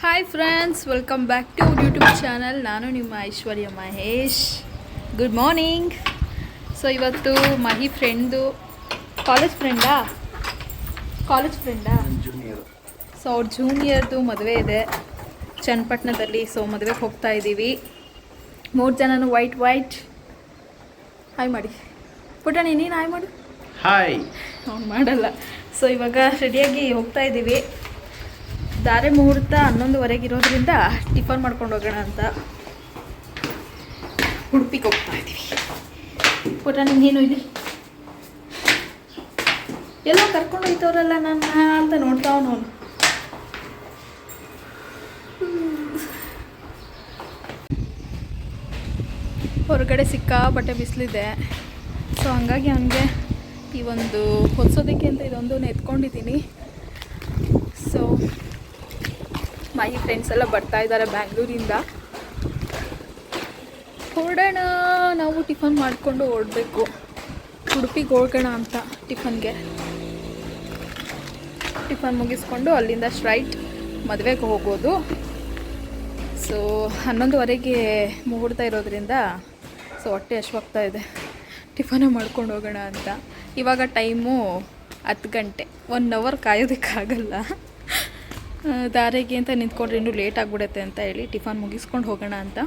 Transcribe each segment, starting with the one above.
Hi friends, welcome back to YouTube channel. ನಾನು ನಿಮ್ಮ Aishwarya Mahesh. Good morning. So ಇವತ್ತು Mahi friend, college ಫ್ರೆಂಡಾ ಸೊ ಅವ್ರ ಜೂನಿಯರ್ದು ಮದುವೆ ಇದೆ ಚನ್ನಪಟ್ಟಣದಲ್ಲಿ. ಸೊ ಮದುವೆಗೆ ಹೋಗ್ತಾ ಇದ್ದೀವಿ. 3 ಜನನು ವೈಟ್ ಹಾಯ್ ಮಾಡಿ. ಪುಟ್ಟಣಿ ನೀನು ಹಾಯ್ ಮಾಡು. ಹಾಯ್. ಅವ್ನು ಮಾಡಲ್ಲ. ಸೊ ಇವಾಗ ರೆಡಿಯಾಗಿ ಹೋಗ್ತಾ ಇದ್ದೀವಿ. ಧಾರೆ ಮುಹೂರ್ತ 11:15 ಇರೋದ್ರಿಂದ ಟಿಫನ್ ಮಾಡ್ಕೊಂಡು ಹೋಗೋಣ ಅಂತ ಉಡುಪಿಗೆ ಹೋಗ್ತಾ ಇದ್ದೀವಿ. ಪುಟ ನೀನು ಇಲ್ಲಿ ಎಲ್ಲ ಕರ್ಕೊಂಡು ಹೋಯ್ತವ್ರಲ್ಲ ನನ್ನ ಅಂತ ನೋಡ್ತಾವ ನೋನು. ಹೊರಗಡೆ ಸಿಕ್ಕಾಪಟ್ಟೆ ಬಿಸಿಲಿದೆ. ಸೊ ಹಂಗಾಗಿ ಹಂಗೆ ಈ ಒಂದು ಹೊಸೋದಕ್ಕೆ ಅಂತ ಇದೊಂದು ಎತ್ಕೊಂಡಿದ್ದೀನಿ. ಸೊ ಮೈ ಫ್ರೆಂಡ್ಸ್ ಎಲ್ಲ ಬರ್ತಾ ಇದ್ದಾರೆ ಬ್ಯಾಂಗ್ಳೂರಿಂದ. ಹೊರಡೋಣ, ನಾವು ಟಿಫನ್ ಮಾಡಿಕೊಂಡು ಹೊರಡಬೇಕು. ಉಡುಪಿಗೆ ಹೋಗೋಣ ಅಂತ ಟಿಫನ್ ಮುಗಿಸ್ಕೊಂಡು ಅಲ್ಲಿಂದ ಸ್ಟ್ರೈಟ್ ಮದುವೆಗೆ ಹೋಗೋದು. ಸೊ 11:15 ಮುಹೂರ್ತ ಇರೋದ್ರಿಂದ ಸೊ ಹೊಟ್ಟೆ ಹಶ್ವಾಗ್ತಾ ಇದೆ. ಟಿಫನೇ ಮಾಡ್ಕೊಂಡು ಹೋಗೋಣ ಅಂತ. ಇವಾಗ ಟೈಮು 10 ಗಂಟೆ. 1 ಅವರ್ ಕಾಯೋದಕ್ಕಾಗಲ್ಲ. ದಾರಿಗೆ ಅಂತ ನಿಂತ್ಕೊಂಡ್ರೆ ಇನ್ನೂ ಲೇಟ್ ಆಗಿಬಿಡುತ್ತೆ ಅಂತ ಹೇಳಿ ಟಿಫನ್ ಮುಗಿಸ್ಕೊಂಡು ಹೋಗೋಣ ಅಂತ.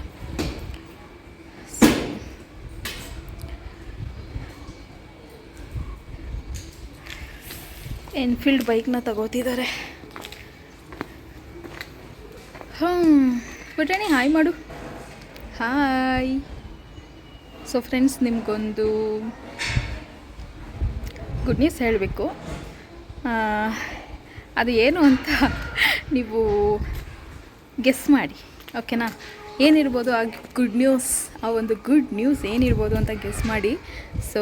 ಎನ್ಫೀಲ್ಡ್ ಬೈಕ್ನ ತಗೋತಿದ್ದಾರೆ. ಪುಟಣಿ ಹಾಯ್ ಮಾಡು. ಹಾಯ್. ಸೊ ಫ್ರೆಂಡ್ಸ್, ನಿಮಗೊಂದು ಗುಡ್ ನ್ಯೂಸ್ ಹೇಳಬೇಕು. ಅದು ಏನು ಅಂತ ನೀವು ಗೆಸ್ ಮಾಡಿ, ಓಕೆನಾ? ಏನಿರ್ಬೋದು ಆ ಗುಡ್ ನ್ಯೂಸ್, ಆ ಒಂದು ಗುಡ್ ನ್ಯೂಸ್ ಏನಿರ್ಬೋದು ಅಂತ ಗೆಸ್ ಮಾಡಿ. ಸೊ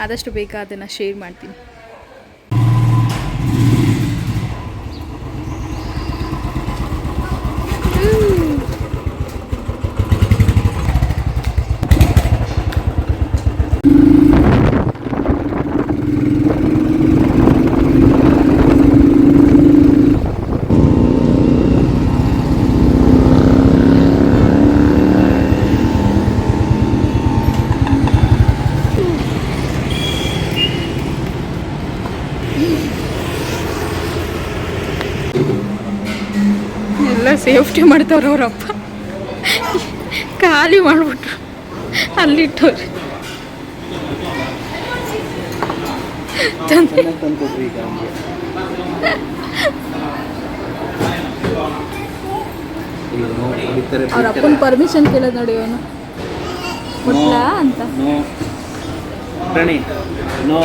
ಆದಷ್ಟು ಬೇಗ ಅದನ್ನು ಶೇರ್ ಮಾಡ್ತೀನಿ. ಎಲ್ಲ ಸೇಫ್ಟಿ ಮಾಡ್ತವ್ರು ಅವರಪ್ಪ. ಖಾಲಿ ಮಾಡಿಬಿಟ್ರು ಅಲ್ಲಿಟ್ಟವ್ರಿ. ಅವ್ರ ಅಪ್ಪನ ಪರ್ಮಿಷನ್ ಕೇಳೋದು ನೋಡಿ ಅವನು ಕೊಡ್ಲಾ ಅಂತ. No no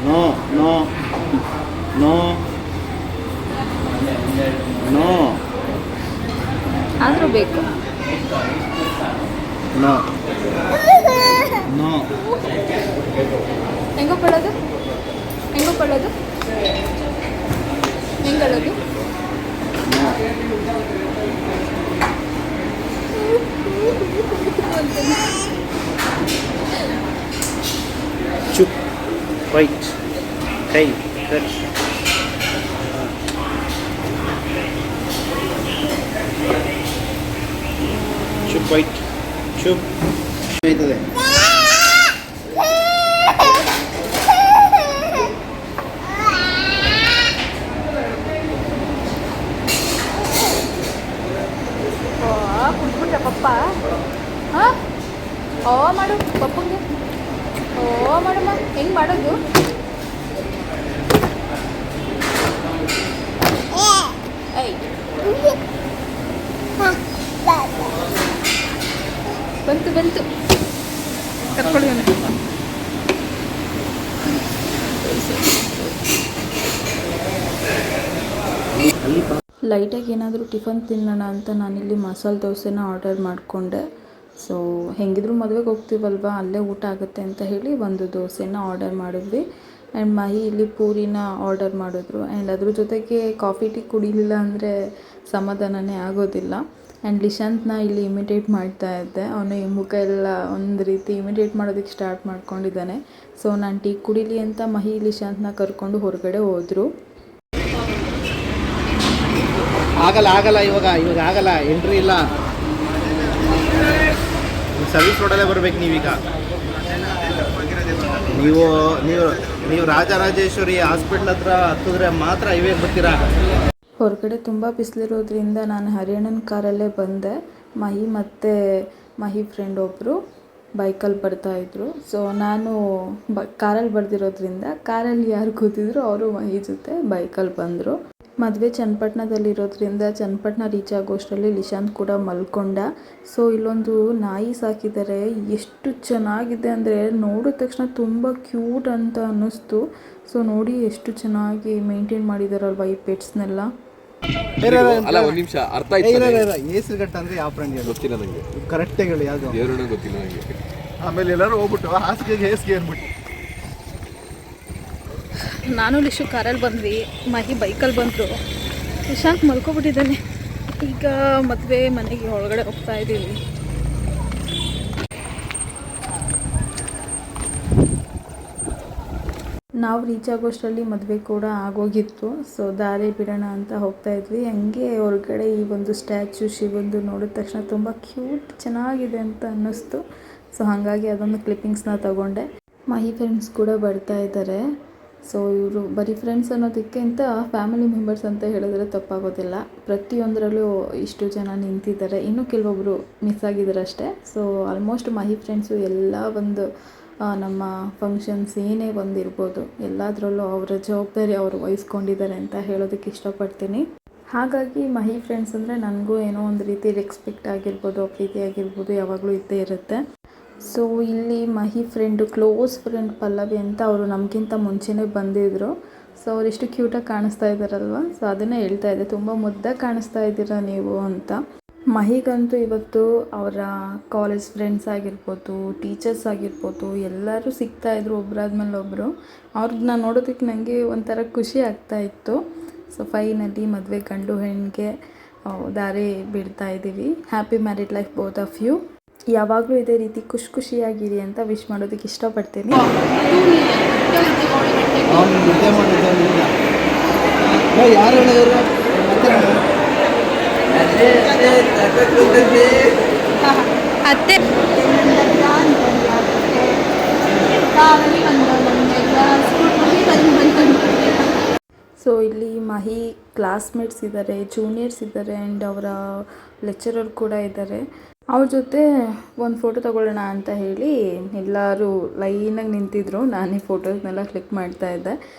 no no no ಆದರೂ ಬೇಕು. ನೋ ನೋ ಹೆಂಗೋ ಪಡೋದು ಹೆಂಗಳೋದು ಚುಪ್ ವೈಟ್ ಕೈ ಕಟ್. ಚುಪ್ ವೈಟ್ ಚುಪ್ ಆಯ್ತದೆ. ಕುಟ್ಬಿಟ್ಟ ಪಪ್ಪ. ಹಾಂ, ಓ ಮಾಡು ಪಪ್ಪಂಗೆ. ಓ ಮಾಡಮ್ಮ, ಹೆಂಗೆ ಮಾಡೋದು? ಏಯ್ ಬಂತು ಕರ್ಕೊಳ್ಳಿ. ಲೈಟಾಗಿ ಏನಾದರೂ ಟಿಫನ್ ತಿನ್ನೋಣ ಅಂತ ನಾನಿಲ್ಲಿ ಮಸಾಲೆ ದೋಸೆನ ಆರ್ಡರ್ ಮಾಡಿಕೊಂಡೆ. ಸೊ ಹೆಂಗಿದ್ರು ಮದುವೆಗೆ ಹೋಗ್ತೀವಲ್ವ, ಅಲ್ಲೇ ಊಟ ಆಗುತ್ತೆ ಅಂತ ಹೇಳಿ ಒಂದು ದೋಸೆನ ಆರ್ಡರ್ ಮಾಡಿದ್ವಿ. ಆ್ಯಂಡ್ ಮಹಿ ಇಲ್ಲಿ ಪೂರಿನ ಆರ್ಡರ್ ಮಾಡಿದ್ರು. ಆ್ಯಂಡ್ ಅದ್ರ ಜೊತೆಗೆ ಕಾಫಿ ಟೀ ಕುಡಿಲಿಲ್ಲ ಅಂದರೆ ಸಮಾಧಾನನೇ ಆಗೋದಿಲ್ಲ. ಆ್ಯಂಡ್ ಲಿಶಾಂತ್ನ ಇಲ್ಲಿ ಇಮಿಟೇಟ್ ಮಾಡ್ತಾ ಇದ್ದೆ. ಅವನು ಈ ಮುಖ ಎಲ್ಲ ಒಂದು ರೀತಿ ಇಮಿಟೇಟ್ ಮಾಡೋದಕ್ಕೆ ಸ್ಟಾರ್ಟ್ ಮಾಡ್ಕೊಂಡಿದ್ದಾನೆ. ಸೊ ನಾನು ಟೀ ಕುಡಿಲಿ ಅಂತ ಮಹಿ ಲಿಶಾಂತ್ನ ಕರ್ಕೊಂಡು ಹೊರಗಡೆ ಹೋದರು. ಆಗಲ್ಲ ಇವಾಗ ಆಗಲ್ಲ, ಎಂಟ್ರಿ ಇಲ್ಲ. ಸರ್ವಿಸ್ ರೋಡಲ್ಲೇ ಬರ್ಬೇಕು ನೀವೀಗ. ನೀವು ನೀವು ನೀವು ರಾಜರಾಜೇಶ್ವರಿ ಹಾಸ್ಪಿಟ್ಲ್ ಹತ್ರ ಹತ್ತಿದ್ರೆ ಮಾತ್ರ ಹೈವೇಗೆ ಬರ್ತೀರಾ. ಹೊರಗಡೆ ತುಂಬ ಬಿಸಿಲಿರೋದ್ರಿಂದ ನಾನು ಹರಿಯಣ್ಣನ ಕಾರಲ್ಲೇ ಬಂದೆ. ಮಹಿ ಮತ್ತು ಮಹಿ ಫ್ರೆಂಡ್ ಒಬ್ಬರು ಬೈಕಲ್ಲಿ ಬರ್ತಾಯಿದ್ರು. ಸೊ ನಾನು ಕಾರಲ್ಲಿ ಬರ್ದಿರೋದ್ರಿಂದ ಕಾರಲ್ಲಿ ಯಾರು ಕೂತಿದ್ರು ಅವರು ಮಹಿ ಜೊತೆ ಬೈಕಲ್ಲಿ ಬಂದರು. ಮದುವೆ ಚನ್ನಪಟ್ಟಣದಲ್ಲಿರೋದ್ರಿಂದ ಚನ್ನಪಟ್ಟಣ ರೀಚ್ ಆಗೋಷ್ಟರಲ್ಲಿ ಲಿಶಾಂತ್ ಕೂಡ ಮಲ್ಕೊಂಡ. ಸೊ ಇಲ್ಲೊಂದು ನಾಯಿ ಸಾಕಿದ್ದಾರೆ. ಎಷ್ಟು ಚೆನ್ನಾಗಿದೆ ಅಂದರೆ ನೋಡಿದ ತಕ್ಷಣ ತುಂಬ ಕ್ಯೂಟ್ ಅಂತ ಅನ್ನಿಸ್ತು. ಸೊ ನೋಡಿ ಎಷ್ಟು ಚೆನ್ನಾಗಿ ಮೇಂಟೈನ್ ಮಾಡಿದಾರಲ್ವ ಈ ಪೆಟ್ಸ್ನೆಲ್ಲ. ಅಲ್ಲ ಒಂದು ನಿಮಿಷ ಅರ್ಥ ಆಯ್ತು. ಏಸರುಘಟ್ಟ ಅಂದರೆ ಯಾವ ಪ್ರಾಣಿ ಗೊತ್ತಿಲ್ಲ ನನಗೆ, ಕರೆಕ್ಟಾಗಿ ಹೇಳಿ ಯಾವುದು ದೇವರನ್ನ ಗೊತ್ತಿಲ್ಲ ನನಗೆ. ಆಮೇಲೆ ಎಲ್ಲರೂ ಹೋಗ್ಬಿಟ್ಟು ಹಾಸಿಗೆಗೆ ಹೇಸಿಗೆ ಏರ್ಬಿಟ್ಟು. ನಾನು ಲಿಶು ಕಾರಲ್ಲಿ ಬಂದ್ವಿ, ಮಹಿ ಬೈಕಲ್ಲಿ ಬಂದರು. ನಿಶಾಂತ್ ಮಲ್ಕೊಬಿಟ್ಟಿದ್ದಾನೆ. ಈಗ ಮದುವೆ ಮನೆಗೆ ಒಳಗಡೆ ಹೋಗ್ತಾ ಇದ್ದೀವಿ. ನಾವು ರೀಚ್ ಆಗೋಷ್ಟರಲ್ಲಿ ಮದುವೆ ಕೂಡ ಆಗೋಗಿತ್ತು. ಸೊ ದಾರಿ ಬಿಡೋಣ ಅಂತ ಹೋಗ್ತಾ ಇದ್ವಿ. ಹಂಗೆ ಹೊರಗಡೆ ಈ ಒಂದು ಸ್ಟ್ಯಾಚು ಶಿವಂದು ನೋಡಿದ ತಕ್ಷಣ ತುಂಬ ಕ್ಯೂಟ್ ಚೆನ್ನಾಗಿದೆ ಅಂತ ಅನ್ನಿಸ್ತು. ಸೊ ಹಾಗಾಗಿ ಅದೊಂದು ಕ್ಲಿಪ್ಪಿಂಗ್ಸ್ನ ತಗೊಂಡೆ. ಮಹಿ ಫ್ರೆಂಡ್ಸ್ ಕೂಡ ಬರ್ತಾ ಇದ್ದಾರೆ. ಸೊ ಇವರು ಬರೀ ಫ್ರೆಂಡ್ಸ್ ಅನ್ನೋದಕ್ಕಿಂತ ಫ್ಯಾಮಿಲಿ ಮೆಂಬರ್ಸ್ ಅಂತ ಹೇಳಿದ್ರೆ ತಪ್ಪಾಗೋದಿಲ್ಲ. ಪ್ರತಿಯೊಂದರಲ್ಲೂ ಇಷ್ಟು ಜನ ನಿಂತಿದ್ದಾರೆ. ಇನ್ನೂ ಕೆಲವೊಬ್ಬರು ಮಿಸ್ ಆಗಿದ್ದಾರೆ ಅಷ್ಟೇ. ಸೊ ಆಲ್ಮೋಸ್ಟ್ ಮಹಿ ಫ್ರೆಂಡ್ಸು ಎಲ್ಲ ಒಂದು ನಮ್ಮ ಫಂಕ್ಷನ್ಸ್ ಏನೇ ಒಂದಿರ್ಬೋದು ಎಲ್ಲದರಲ್ಲೂ ಅವರ ಜವಾಬ್ದಾರಿ ಅವರು ವಹಿಸ್ಕೊಂಡಿದ್ದಾರೆ ಅಂತ ಹೇಳೋದಕ್ಕೆ ಇಷ್ಟಪಡ್ತೀನಿ. ಹಾಗಾಗಿ ಮಹಿ ಫ್ರೆಂಡ್ಸ್ ಅಂದರೆ ನನಗೂ ಏನೋ ಒಂದು ರೀತಿ ರೆಸ್ಪೆಕ್ಟ್ ಆಗಿರ್ಬೋದು, ಪ್ರೀತಿ ಆಗಿರ್ಬೋದು ಯಾವಾಗಲೂ ಇದ್ದೇ ಇರುತ್ತೆ. ಸೊ ಇಲ್ಲಿ ಮಹಿ ಫ್ರೆಂಡು ಕ್ಲೋಸ್ ಫ್ರೆಂಡ್ ಪಲ್ಲವಿ ಅಂತ ಅವರು ನಮಗಿಂತ ಮುಂಚೆನೇ ಬಂದಿದ್ದರು. ಸೊ ಅವರೆಷ್ಟು ಕ್ಯೂಟಾಗಿ ಕಾಣಿಸ್ತಾ ಇದ್ದಾರಲ್ವ. ಸೊ ಅದನ್ನೇ ಹೇಳ್ತಾ ಇದ್ದೆ, ತುಂಬ ಮುದ್ದಾಗಿ ಕಾಣಿಸ್ತಾ ಇದ್ದೀರಾ ನೀವು ಅಂತ. ಮಹಿಗಂತೂ ಇವತ್ತು ಅವರ ಕಾಲೇಜ್ ಫ್ರೆಂಡ್ಸ್ ಆಗಿರ್ಬೋದು, ಟೀಚರ್ಸ್ ಆಗಿರ್ಬೋದು ಎಲ್ಲರೂ ಸಿಗ್ತಾಯಿದ್ರು ಒಬ್ಬರಾದ್ಮೇಲೆ ಒಬ್ಬರು. ಅವ್ರನ್ನ ನೋಡೋದಕ್ಕೆ ನನಗೆ ಒಂಥರ ಖುಷಿ ಆಗ್ತಾಯಿತ್ತು. ಸೊ ಫೈನಲಿ ಮದುವೆ ಗಂಡು ಹೆಣ್ಣಿಗೆ ದಾರಿ ಬಿಡ್ತಾ ಇದ್ದೀವಿ. Happy married life both of you. ಯಾವಾಗಲೂ ಇದೇ ರೀತಿ ಖುಷಿಯಾಗಿರಿ ಅಂತ ವಿಶ್ ಮಾಡೋದಕ್ಕೆ ಇಷ್ಟಪಡ್ತೀನಿ. ಯಾರು ಹೇಳಿದ್ರು ಅತ್ತೆ ಸೊ ಇಲ್ಲಿ ಮಹಿ ಕ್ಲಾಸ್ಮೇಟ್ಸ್ ಇದ್ದಾರೆ, ಜೂನಿಯರ್ಸ್ ಇದ್ದಾರೆ ಆ್ಯಂಡ್ ಅವರ ಲೆಕ್ಚರರ್ ಕೂಡ ಇದ್ದಾರೆ. ಅವ್ರ ಜೊತೆ ಒಂದು ಫೋಟೋ ತಗೊಳ್ಳೋಣ ಅಂತ ಹೇಳಿ ಎಲ್ಲರೂ ಲೈನಾಗಿ ನಿಂತಿದ್ರು. ನಾನೇ ಫೋಟೋಸ್ನೆಲ್ಲ ಕ್ಲಿಕ್ ಮಾಡ್ತಾಯಿದ್ದೆ.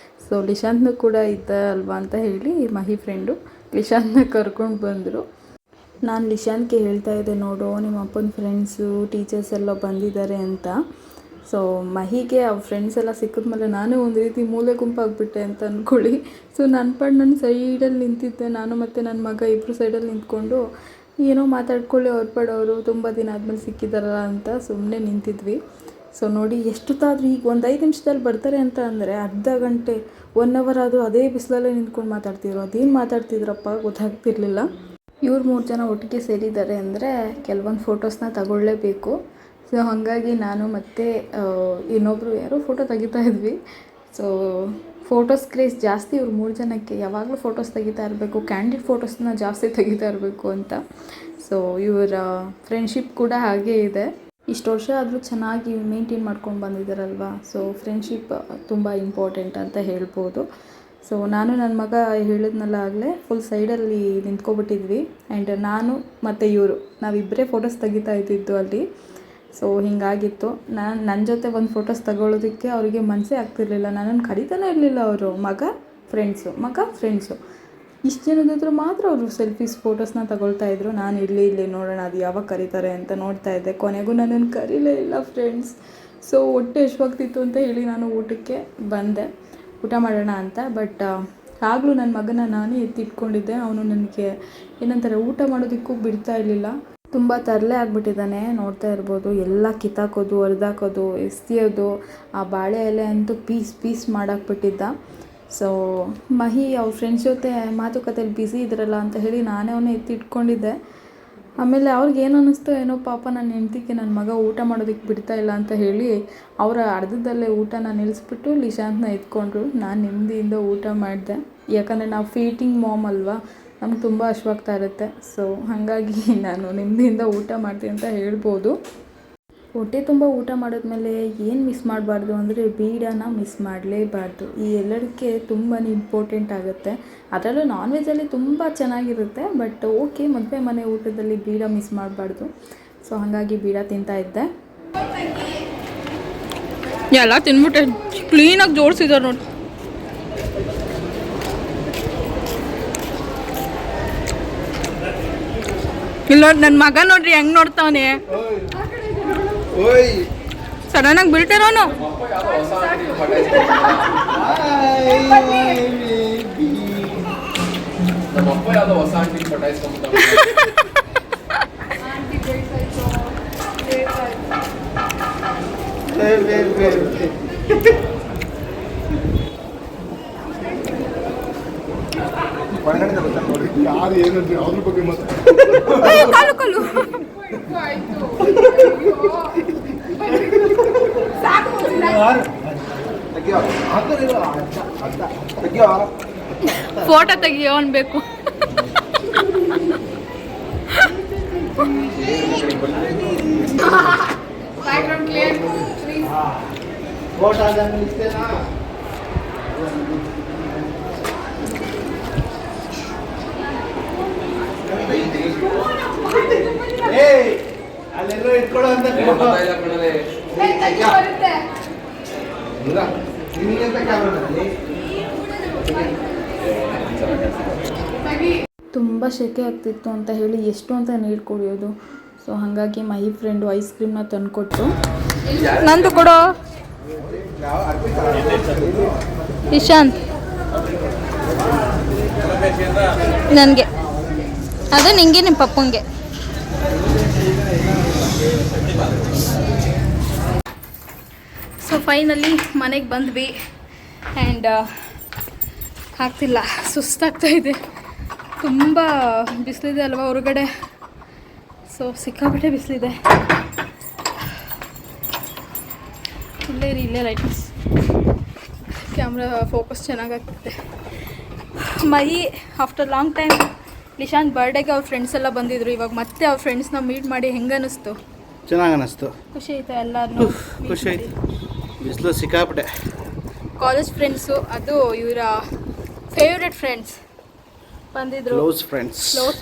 ಸೊ ಲಿಶಾಂತ್ನೂ ಕೂಡ ಇದ್ದ ಅಲ್ವಾ ಅಂತ ಹೇಳಿ ಮಹಿ ಫ್ರೆಂಡು ಲಿಶಾಂತ್ನ ಕರ್ಕೊಂಡು ಬಂದರು. ನಾನು ಲಿಶಾಂತ್ಗೆ ಹೇಳ್ತಾ ಇದ್ದೆ, ನೋಡು ನಿಮ್ಮ ಅಪ್ಪನ ಫ್ರೆಂಡ್ಸು ಟೀಚರ್ಸ್ ಎಲ್ಲ ಬಂದಿದ್ದಾರೆ ಅಂತ. ಸೊ ಮಹಿಗೆ ಅವ್ರ ಫ್ರೆಂಡ್ಸ್ ಎಲ್ಲ ಸಿಕ್ಕಿದ್ಮೇಲೆ ನಾನು ಒಂದು ರೀತಿ ಮೂಲೆ ಗುಂಪಾಗ್ಬಿಟ್ಟೆ ಅಂತ ಅಂದ್ಕೊಳ್ಳಿ. ಸೊ ನನ್ನ ಸೈಡಲ್ಲಿ ನಿಂತಿದ್ದೆ. ನಾನು ಮತ್ತು ನನ್ನ ಮಗ ಇಬ್ಬರು ಸೈಡಲ್ಲಿ ನಿಂತ್ಕೊಂಡು ಏನೋ ಮಾತಾಡ್ಕೊಳ್ಳಿ ಅವ್ರು ತುಂಬ ದಿನ ಆದಮೇಲೆ ಸಿಕ್ಕಿದಾರಲ್ಲ ಅಂತ ಸುಮ್ಮನೆ ನಿಂತಿದ್ವಿ. ಸೊ ನೋಡಿ ಎಷ್ಟೊತ್ತಾದರೂ ಈಗ ಒಂದು 5 ನಿಮಿಷದಲ್ಲಿ ಬರ್ತಾರೆ ಅಂತ ಅಂದರೆ ಅರ್ಧ ಗಂಟೆ 1 ಅವರ್ ಆದರೂ ಅದೇ ಬಿಸಿಲಲ್ಲೇ ನಿಂತ್ಕೊಂಡು ಮಾತಾಡ್ತಿದ್ರು. ಅದೇನು ಮಾತಾಡ್ತಿದ್ರಪ್ಪ ಗೊತ್ತಾಗ್ತಿರ್ಲಿಲ್ಲ. ಇವ್ರು 3 ಜನ ಒಟ್ಟಿಗೆ ಸೇರಿದ್ದಾರೆ ಅಂದರೆ ಕೆಲವೊಂದು ಫೋಟೋಸ್ನ ತಗೊಳ್ಳೇಬೇಕು. ಸೊ ಹಾಗಾಗಿ ನಾನು ಮತ್ತು ಇನ್ನೊಬ್ಬರು ಯಾರೋ ಫೋಟೋ ತೆಗಿತಾ ಇದ್ವಿ. ಸೊ ಫೋಟೋಸ್ ಕ್ರೇಜ್ ಜಾಸ್ತಿ ಇವ್ರು 3 ಜನಕ್ಕೆ. ಯಾವಾಗಲೂ ಫೋಟೋಸ್ ತೆಗಿತಾ ಇರಬೇಕು, ಕ್ಯಾಂಡಿಡ್ ಫೋಟೋಸ್ನ ಜಾಸ್ತಿ ತೆಗಿತಾ ಇರಬೇಕು ಅಂತ. ಸೊ ಇವರ ಫ್ರೆಂಡ್ಶಿಪ್ ಕೂಡ ಹಾಗೇ ಇದೆ. ಇಷ್ಟು ವರ್ಷ ಆದರೂ ಚೆನ್ನಾಗಿ ಮೇಂಟೈನ್ ಮಾಡ್ಕೊಂಡು ಬಂದಿದ್ದಾರಲ್ವ. ಸೊ ಫ್ರೆಂಡ್ಶಿಪ್ ತುಂಬ ಇಂಪಾರ್ಟೆಂಟ್ ಅಂತ ಹೇಳ್ಬೋದು. ಸೊ ನಾನು ನನ್ನ ಮಗ ಹೇಳಿದ್ನಲ್ಲ ಆಗಲೇ ಫುಲ್ ಸೈಡಲ್ಲಿ ನಿಂತ್ಕೊಬಿಟ್ಟಿದ್ವಿ. ಆ್ಯಂಡ್ ನಾನು ಮತ್ತು ಇವರು ನಾವಿಬ್ಬರೇ ಫೋಟೋಸ್ ತೆಗಿತಾ ಇದ್ದಿದ್ದು ಅಲ್ಲಿ. ಸೊ ಹೀಗಾಗಿತ್ತು. ನನ್ನ ಜೊತೆ ಒಂದು ಫೋಟೋಸ್ ತಗೊಳ್ಳೋದಕ್ಕೆ ಅವರಿಗೆ ಮನಸ್ಸೇ ಆಗ್ತಿರ್ಲಿಲ್ಲ. ನನ್ನನ್ನು ಕರೀತಾನೆ ಇರಲಿಲ್ಲ ಅವರು. ಮಗ ಫ್ರೆಂಡ್ಸು ಇಷ್ಟು ಜನದ ಹತ್ರ ಮಾತ್ರ ಅವರು ಸೆಲ್ಫೀಸ್ ಫೋಟೋಸ್ನ ತಗೊಳ್ತಾಯಿದ್ರು. ನಾನು ಇಲ್ಲಿ ನೋಡೋಣ ಅದು ಯಾವಾಗ ಕರೀತಾರೆ ಅಂತ ನೋಡ್ತಾ ಇದ್ದೆ. ಕೊನೆಗೂ ನನ್ನನ್ನು ಕರೀಲೇ ಇಲ್ಲ ಫ್ರೆಂಡ್ಸ್. ಸೊ ಹೊಟ್ಟೆ ಹಶ್ವಾಗ್ತಿತ್ತು ಅಂತ ಹೇಳಿ ನಾನು ಊಟಕ್ಕೆ ಬಂದೆ, ಊಟ ಮಾಡೋಣ ಅಂತ. ಬಟ್ ಆಗಲೂ ನನ್ನ ಮಗನ ನಾನೇ ಎತ್ತಿಟ್ಕೊಂಡಿದ್ದೆ. ಅವನು ನನಗೆ ಏನಂತಾರೆ ಊಟ ಮಾಡೋದಕ್ಕೂ ಬಿಡ್ತಾ ಇರಲಿಲ್ಲ. ತುಂಬ ತರಲೆ ಆಗಿಬಿಟ್ಟಿದ್ದಾನೆ. ನೋಡ್ತಾ ಇರ್ಬೋದು, ಎಲ್ಲ ಕಿತ್ತಾಕೋದು, ಹರಿದಾಕೋದು, ಎಸೆಯೋದು. ಆ ಬಾಳೆ ಎಲೆ ಅಂತೂ ಪೀಸ್ ಮಾಡಾಕ್ಬಿಟ್ಟಿದ್ದ. ಸೊ ಮಹಿ ಅವ್ರ ಫ್ರೆಂಡ್ಸ್ ಜೊತೆ ಮಾತುಕತೆಯಲ್ಲಿ ಬ್ಯುಸಿ ಇದ್ರಲ್ಲ ಅಂತ ಹೇಳಿ ನಾನೇ ಅವನ್ನ ಎತ್ತಿಟ್ಕೊಂಡಿದ್ದೆ. ಆಮೇಲೆ ಅವ್ರಿಗೆ ಏನು ಅನ್ನಿಸ್ತು ಏನೋ, ಪಾಪ ನನ್ನ ಹೆಂಡ್ತಿಗೆ ನನ್ನ ಮಗ ಊಟ ಮಾಡೋದಕ್ಕೆ ಬಿಡ್ತಾ ಇಲ್ಲ ಅಂತ ಹೇಳಿ ಅವರ ಅರ್ಧದಲ್ಲೇ ಊಟನ ನಿಲ್ಲಿಸ್ಬಿಟ್ಟು ಲಿಶಾಂತ್ನ ಎತ್ಕೊಂಡ್ರು. ನಾನು ನೆಮ್ಮದಿಯಿಂದ ಊಟ ಮಾಡಿದೆ. ಯಾಕಂದರೆ ನಾವು ಫೀಟಿಂಗ್ ಮಾಮ್ ಅಲ್ವಾ, ನಮ್ಗೆ ತುಂಬ ಹಶ್ವಾಗ್ತಾ ಇರುತ್ತೆ. ಸೊ ಹಾಗಾಗಿ ನಾನು ನೆಮ್ಮದಿಯಿಂದ ಊಟ ಮಾಡ್ತೀನಿ ಅಂತ ಹೇಳ್ಬೋದು. ಹೊಟ್ಟೆ ತುಂಬ ಊಟ ಮಾಡಿದ್ಮೇಲೆ ಏನು ಮಿಸ್ ಮಾಡಬಾರ್ದು ಅಂದರೆ ಬೀಡಾನ ಮಿಸ್ ಮಾಡಲೇಬಾರ್ದು. ಈ ಎಲ್ಲದಕ್ಕೆ ತುಂಬಾ ಇಂಪಾರ್ಟೆಂಟ್ ಆಗುತ್ತೆ. ಅದರಲ್ಲೂ ನಾನ್ ವೆಜ್ಜಲ್ಲಿ ತುಂಬ ಚೆನ್ನಾಗಿರುತ್ತೆ. ಬಟ್ ಓಕೆ, ಮದುವೆ ಮನೆ ಊಟದಲ್ಲಿ ಬೀಡ ಮಿಸ್ ಮಾಡಬಾರ್ದು. ಸೊ ಹಾಗಾಗಿ ಬೀಡ ತಿಂತಾಯಿದ್ದೆ. ಎಲ್ಲ ತಿನ್ಬಿಟ್ಟೆ ಕ್ಲೀನಾಗಿ ಜೋಡಿಸಿದ್ದಾರೆ ನೋಡಿ. ಇಲ್ಲ ನನ್ನ ಮಗ ನೋಡ್ರಿ ಹೆಂಗ್ ನೋಡ್ತಾವನೆ, ಸಡನ್ನಾಗಿ ಬೀಳ್ತಾರೋನು. ನಮ್ಮಪ್ಪ ಯಾವುದೋ ಹೊಸ ಆಂಟಿ ಪಟಾಯಿಸ್ಕೊಂಡ್ಬಿಟ್ಟ. ಯಾರು ಏನಂದ್ರೆ ಅದ್ರ ಬಗ್ಗೆ ಮಾತ್ರ ಕಾಲು ಕಾಲು ಫೋಟೋ ತೆಗಿಯೋ ಅನ್ಬೇಕು. ಅಲ್ಲೆಲ್ಲೋ ಇಟ್ಕೊಳ್ಳೋ ಅಂತ ತುಂಬ ಸೆಕೆ ಆಗ್ತಿತ್ತು ಅಂತ ಹೇಳಿ ಎಷ್ಟು ಅಂತ ನೀರು ಕುಡಿಯೋದು. ಸೊ ಹಾಗಾಗಿ ಮೈ ಫ್ರೆಂಡು ಐಸ್ ಕ್ರೀಮ್ನ ತಂದುಕೊಟ್ಟು, ನಂದು ಕೊಡೋ ಇಶಾಂತ್, ನನಗೆ ಅದು ನಿಂಗೆ ನಿಮ್ಮ ಪಪ್ಪಂಗೆ. ಸೊ ಫೈನಲಿ ಮನೆಗೆ ಬಂದ್ವಿ. ಆ್ಯಂಡ್ ಆಗ್ತಿಲ್ಲ, ಸುಸ್ತಾಗ್ತಾ ಇದೆ. ತುಂಬ ಬಿಸಿಲಿದೆ ಅಲ್ವಾ ಹೊರಗಡೆ. ಸೊ ಸಿಕ್ಕಾಪಟ್ಟೆ ಬಿಸಿಲಿದೆ. ಇಲ್ಲೇ ಲೈಟ್ಸ್ ಕ್ಯಾಮ್ರಾ ಫೋಕಸ್ ಚೆನ್ನಾಗಾಗ್ತಿದೆ. ಮಹಿ ಆಫ್ಟರ್ ಲಾಂಗ್ ಟೈಮ್ ಲಿಶಾಂತ್ ಬರ್ಡೇಗೆ ಅವ್ರ ಫ್ರೆಂಡ್ಸ್ ಎಲ್ಲ ಬಂದಿದ್ರು. ಇವಾಗ ಮತ್ತೆ ಅವ್ರ ಫ್ರೆಂಡ್ಸ್ನ ಮೀಟ್ ಮಾಡಿ ಹೆಂಗೆ ಅನ್ನಿಸ್ತು? ಚೆನ್ನಾಗಿ ಅನ್ನಿಸ್ತು, ಖುಷಿ ಆಯ್ತಾ? ಎಲ್ಲರೂ ಖುಷಿ ಆಯ್ತು. ಬಿಸಿಲು ಸಿಕ್ಕಾಪಟ್ಟೆ. ಕಾಲೇಜ್ ಫ್ರೆಂಡ್ಸು, ಅದು ಇವರ ಫೇವ್ರೆಟ್ ಫ್ರೆಂಡ್ಸ್ ಬಂದಿದ್ರು, ಕ್ಲೋಸ್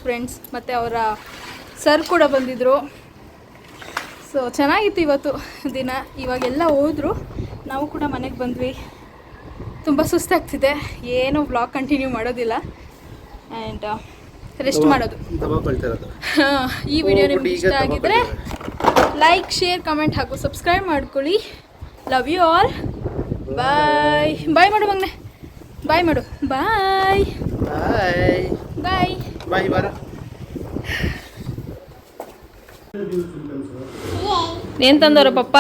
ಫ್ರೆಂಡ್ಸ್. ಮತ್ತು ಅವರ ಸರ್ ಕೂಡ ಬಂದಿದ್ದರು. ಸೊ ಚೆನ್ನಾಗಿತ್ತು ಇವತ್ತು ದಿನ. ಇವಾಗೆಲ್ಲ ಹೋದರು, ನಾವು ಕೂಡ ಮನೆಗೆ ಬಂದ್ವಿ. ತುಂಬ ಸುಸ್ತಾಗ್ತಿದೆ, ಏನೂ ವ್ಲಾಗ್ ಕಂಟಿನ್ಯೂ ಮಾಡೋದಿಲ್ಲ ಆ್ಯಂಡ್ ರೆಸ್ಟ್ ಮಾಡೋದು. ಈ ವಿಡಿಯೋ ನಿಮ್ಗೆ ಇಷ್ಟ ಆಗಿದ್ರೆ ಲೈಕ್, ಶೇರ್, ಕಮೆಂಟ್ ಹಾಗೂ ಸಬ್ಸ್ಕ್ರೈಬ್ ಮಾಡ್ಕೊಳ್ಳಿ. Love you all. Bye bye ಮಾಡು ಮಗನೆ, ಬಾಯ್ ಮಾಡು. ಬಾಯ್ ಬಾಯ್ ಬಾಯ್ ಬಾಯ್ ಬಾರ. ಏನು ತಂದವ್ರ ಪಪ್ಪ?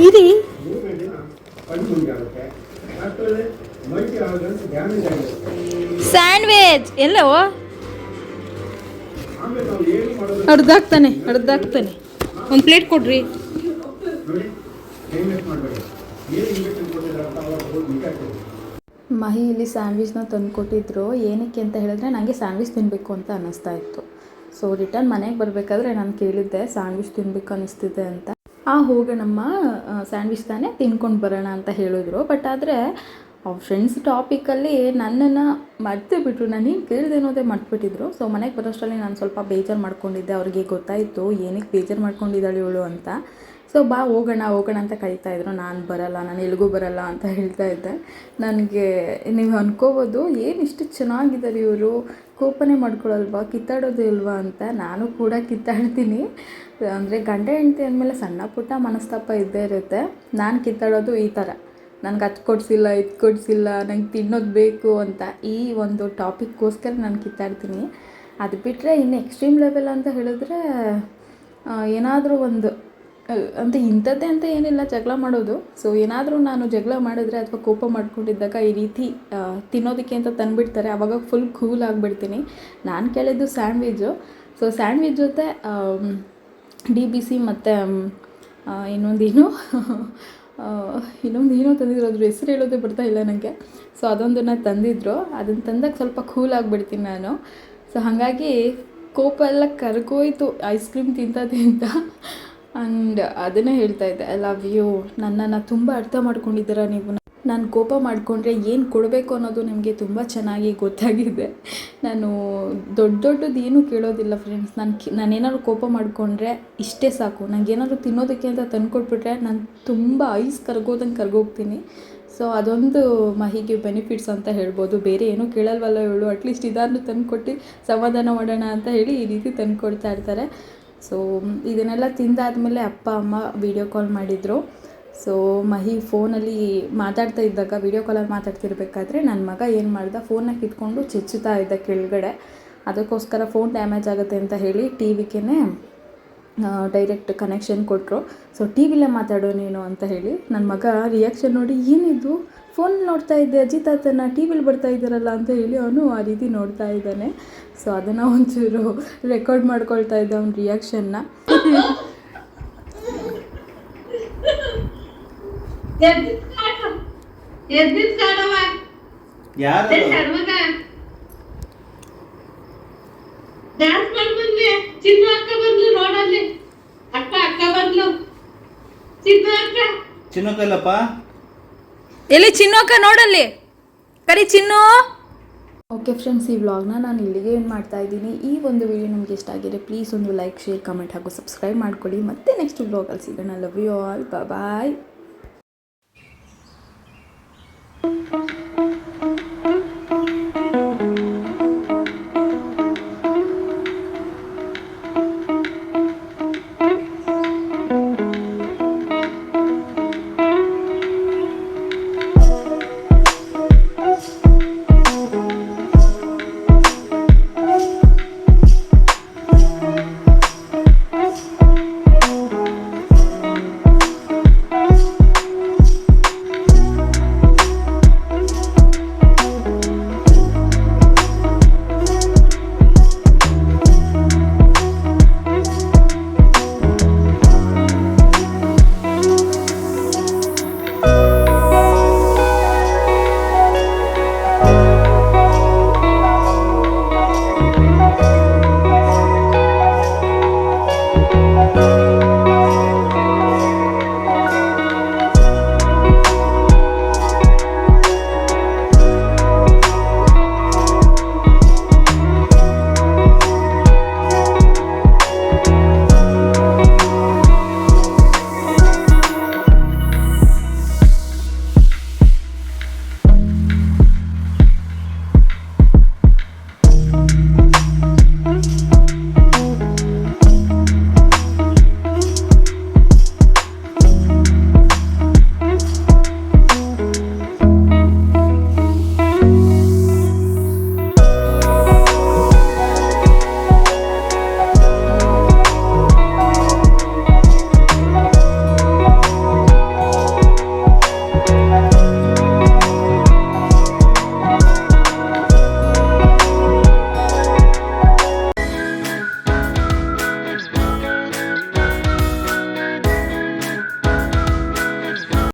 ಇರಿ ಸ್ಯಾಂಡ್ವಿಚ್ ಎಲ್ಲವೋ? ಅರ್ಧಾಕ್ತಾನೆ. ಒಂದು ಪ್ಲೇಟ್ ಕೊಡ್ರಿ. ಮಹಿ ಇಲ್ಲಿ ಸ್ಯಾಂಡ್ವಿಚ್ನ ತಂದುಕೊಟ್ಟಿದ್ರು. ಏನಕ್ಕೆ ಅಂತ ಹೇಳಿದ್ರೆ ನನಗೆ ಸ್ಯಾಂಡ್ವಿಚ್ ತಿನ್ನಬೇಕು ಅಂತ ಅನ್ನಿಸ್ತಾ ಇತ್ತು. ಸೊ ರಿಟರ್ನ್ ಮನೆಗೆ ಬರಬೇಕಾದ್ರೆ ನಾನು ಕೇಳಿದ್ದೆ ಸ್ಯಾಂಡ್ವಿಚ್ ತಿನ್ನಬೇಕು ಅನ್ನಿಸ್ತಿದೆ ಅಂತ. ಹೋಗೋಣಮ್ಮ, ಸ್ಯಾಂಡ್ವಿಚ್ ತಾನೇ ತಿನ್ಕೊಂಡು ಬರೋಣ ಅಂತ ಹೇಳಿದ್ರು. ಬಟ್ ಆದರೆ ಅವ್ರ ಫ್ರೆಂಡ್ಸ್ ಟಾಪಿಕಲ್ಲಿ ನನ್ನನ್ನು ಮರ್ತೇ ಬಿಟ್ಟರು. ನಾನೇನು ಕೇಳಿದೆ ಅನ್ನೋದೇ ಮರ್ತ್ಬಿಟ್ಟಿದ್ರು. ಸೊ ಮನೆಗೆ ಬರೋಷ್ಟರಲ್ಲಿ ನಾನು ಸ್ವಲ್ಪ ಬೇಜಾರು ಮಾಡ್ಕೊಂಡಿದ್ದೆ. ಅವ್ರಿಗೆ ಗೊತ್ತಾಯಿತು ಏನಕ್ಕೆ ಬೇಜಾರು ಮಾಡ್ಕೊಂಡಿದ್ದಾಳೆ ಇವಳು ಅಂತ. ಸೊ ಬಾ ಹೋಗೋಣ ಅಂತ ಕರೀತಾಯಿದ್ರು. ನಾನು ಬರಲ್ಲ, ನಾನು ಎಲ್ಲಿಗೂ ಬರಲ್ಲ ಅಂತ ಹೇಳ್ತಾ ಇದ್ದೆ. ನನಗೆ ನೀವು ಅನ್ಕೋಬೋದು ಏನು ಇಷ್ಟು ಚೆನ್ನಾಗಿದ್ದಾರೆ ಇವರು, ಕೋಪನೇ ಮಾಡ್ಕೊಳ್ಳಲ್ವಾ, ಕಿತ್ತಾಡೋದು ಇಲ್ವಾ ಅಂತ. ನಾನು ಕೂಡ ಕಿತ್ತಾಡ್ತೀನಿ. ಅಂದರೆ ಗಂಡ ಹೆಂಡತಿ ಅಂದಮೇಲೆ ಸಣ್ಣ ಪುಟ್ಟ ಮನಸ್ತಾಪ ಇದ್ದೇ ಇರುತ್ತೆ. ನಾನು ಕಿತ್ತಾಡೋದು ಈ ಥರ, ನನಗೆ ಅದು ಕೊಡಿಸಿಲ್ಲ, ಇದು ಕೊಡಿಸಿಲ್ಲ, ನಂಗೆ ತಿನ್ನೋದು ಬೇಕು ಅಂತ ಈ ಒಂದು ಟಾಪಿಕ್ಗೋಸ್ಕರ ನಾನು ಕಿತ್ತಾಡ್ತೀನಿ. ಅದು ಬಿಟ್ಟರೆ ಇನ್ನು ಎಕ್ಸ್ಟ್ರೀಮ್ ಲೆವೆಲ್ ಅಂತ ಹೇಳಿದ್ರೆ ಏನಾದರೂ ಒಂದು ಅಂತ ಇಂಥದ್ದೇ ಅಂತ ಏನಿಲ್ಲ ಜಗಳ ಮಾಡೋದು. ಸೊ ಏನಾದರೂ ನಾನು ಜಗಳ ಮಾಡಿದ್ರೆ ಅಥವಾ ಕೋಪ ಮಾಡ್ಕೊಂಡಿದ್ದಾಗ ಈ ರೀತಿ ತಿನ್ನೋದಕ್ಕೆ ಅಂತ ತಂದುಬಿಡ್ತಾರೆ. ಆವಾಗ ಫುಲ್ ಕೂಲ್ ಆಗಿಬಿಡ್ತೀನಿ. ನಾನು ಕೇಳಿದ್ದು ಸ್ಯಾಂಡ್ವಿಚ್ಚು. ಸೊ ಸ್ಯಾಂಡ್ವಿಚ್ ಜೊತೆ DBC ಮತ್ತು ಇನ್ನೊಂದೇನು ಇನ್ನೊಂದು ಏನೋ ತಂದಿದ್ರು, ಅದ್ರ ಹೆಸರು ಹೇಳೋದೇ ಬರ್ತಾ ಇಲ್ಲ ನನಗೆ. ಸೊ ಅದೊಂದನ್ನು ತಂದಿದ್ರು, ಅದನ್ನು ತಂದಾಗ ಸ್ವಲ್ಪ ಕೂಲ್ ಆಗಿಬಿಡ್ತೀನಿ ನಾನು. ಸೊ ಹಾಗಾಗಿ ಕೋಪ ಎಲ್ಲ ಕರ್ಗೋಯ್ತು ಐಸ್ ಕ್ರೀಮ್ ತಿಂತ ಆ್ಯಂಡ್ ಅದನ್ನೇ ಹೇಳ್ತಾ ಇದ್ದೆ, ಐ ಲವ್ ಯು. ನನ್ನನ್ನು ತುಂಬ ಅರ್ಥ ಮಾಡ್ಕೊಂಡಿದ್ದೀರ ನೀವು. ನಾನು ಕೋಪ ಮಾಡಿಕೊಂಡ್ರೆ ಏನು ಕೊಡಬೇಕು ಅನ್ನೋದು ನಿಮಗೆ ತುಂಬ ಚೆನ್ನಾಗಿ ಗೊತ್ತಾಗಿದೆ. ನಾನು ದೊಡ್ಡದು ಏನೂ ಕೇಳೋದಿಲ್ಲ ಫ್ರೆಂಡ್ಸ್. ನಾನೇನಾದ್ರು ಕೋಪ ಮಾಡಿಕೊಂಡ್ರೆ ಇಷ್ಟೇ ಸಾಕು. ನನಗೇನಾದ್ರು ತಿನ್ನೋದಕ್ಕೆ ಅಂತ ತಂದುಕೊಟ್ಬಿಟ್ರೆ ನಾನು ತುಂಬ ಐಸ್ ಕರ್ಗೋಗ್ತೀನಿ. ಸೊ ಅದೊಂದು ಮಹಿಗೆ ಬೆನಿಫಿಟ್ಸ್ ಅಂತ ಹೇಳ್ಬೋದು. ಬೇರೆ ಏನೂ ಕೇಳಲ್ವಲ್ಲ ಇವಳು, ಅಟ್ಲೀಸ್ಟ್ ಇದಾದರೂ ತಂದುಕೊಟ್ಟು ಸಮಾಧಾನ ಮಾಡೋಣ ಅಂತ ಹೇಳಿ ಈ ರೀತಿ ತಂದುಕೊಡ್ತಾ ಇರ್ತಾರೆ. ಸೊ ಇದನ್ನೆಲ್ಲ ತಿಂದಾದಮೇಲೆ ಅಪ್ಪ ಅಮ್ಮ ವೀಡಿಯೋ ಕಾಲ್ ಮಾಡಿದರು. ಸೊ ಮಹಿ ಫೋನಲ್ಲಿ ಮಾತಾಡ್ತಾ ಇದ್ದಾಗ, ವೀಡಿಯೋ ಕಾಲಲ್ಲಿ ಮಾತಾಡ್ತಿರ್ಬೇಕಾದ್ರೆ ನನ್ನ ಮಗ ಏನು ಮಾಡ್ದ, ಫೋನ್ನ ಕಿತ್ಕೊಂಡು ಚೆಚ್ಚುತ್ತಾ ಇದ್ದ ಕೆಳಗಡೆ. ಅದಕ್ಕೋಸ್ಕರ ಫೋನ್ ಡ್ಯಾಮೇಜ್ ಆಗುತ್ತೆ ಅಂತ ಹೇಳಿ ಟಿ ವಿಗೆ ಡೈರೆಕ್ಟ್ ಕನೆಕ್ಷನ್ ಕೊಟ್ಟರು. ಸೊ ಟಿ ವಿಲೇ ಮಾತಾಡೋ ನೀನು ಅಂತ ಹೇಳಿ. ನನ್ನ ಮಗ ರಿಯಾಕ್ಷನ್ ನೋಡಿ, ಏನಿದು ಫೋನ್ ನೋಡ್ತಾ ಇದ್ದೆ ಅಜ್ಜಿ ತಾತನ, ಟಿ ವಿಲಿ ಬರ್ತಾ ಇದ್ದಾರಲ್ಲ ಅಂತ ಹೇಳಿ ಅವನು ಆ ರೀತಿ ನೋಡ್ತಾ ಇದ್ದಾನೆ. ಸೊ ಅದನ್ನು ಒಂಚೂರು ರೆಕಾರ್ಡ್ ಮಾಡ್ಕೊಳ್ತಾ ಇದ್ದ ಅವ್ನ ರಿಯಾಕ್ಷನ್ನ. ಯಾರು ಡ್ಯಾನ್ಸ್ ಮಾಡ್ಬಂದ್ಲೆ ಚಿನ್ನು ಅಕ್ಕ ಬಂದ್ಲು ನೋಡಲ್ಲಿ. ಅಕ್ಕ ಬಂದ್ಲು. ಚಿನ್ನು ಅಕ್ಕ ಚಿನ್ನು ಕಲ್ಲಪ್ಪ ಎಲ್ಲಿ ಚಿನ್ನು ಅಕ್ಕ ನೋಡಲ್ಲಿ, ಕರಿ ಚಿನ್ನು. ಓಕೆ ಫ್ರೆಂಡ್ಸ್, ಈ ವ್ಲಾಗ್ನ ನಾನು ಇಲ್ಲಿಗೆ ಏನು ಮಾಡ್ತಾ ಇದ್ದೀನಿ. ಈ ಒಂದು ವಿಡಿಯೋ ನಿಮಗೆ ಇಷ್ಟ ಆಗಿದೆ ಪ್ಲೀಸ್ ಒಂದು ಲೈಕ್, ಶೇರ್, ಕಮೆಂಟ್ ಹಾಗೂ ಸಬ್ಸ್ಕ್ರೈಬ್ ಮಾಡ್ಕೊಳ್ಳಿ. ಮತ್ತೆ ನೆಕ್ಸ್ಟ್ ವ್ಲಾಗಲ್ಲಿ ಸಿಗೋಣ. Love you all, bye.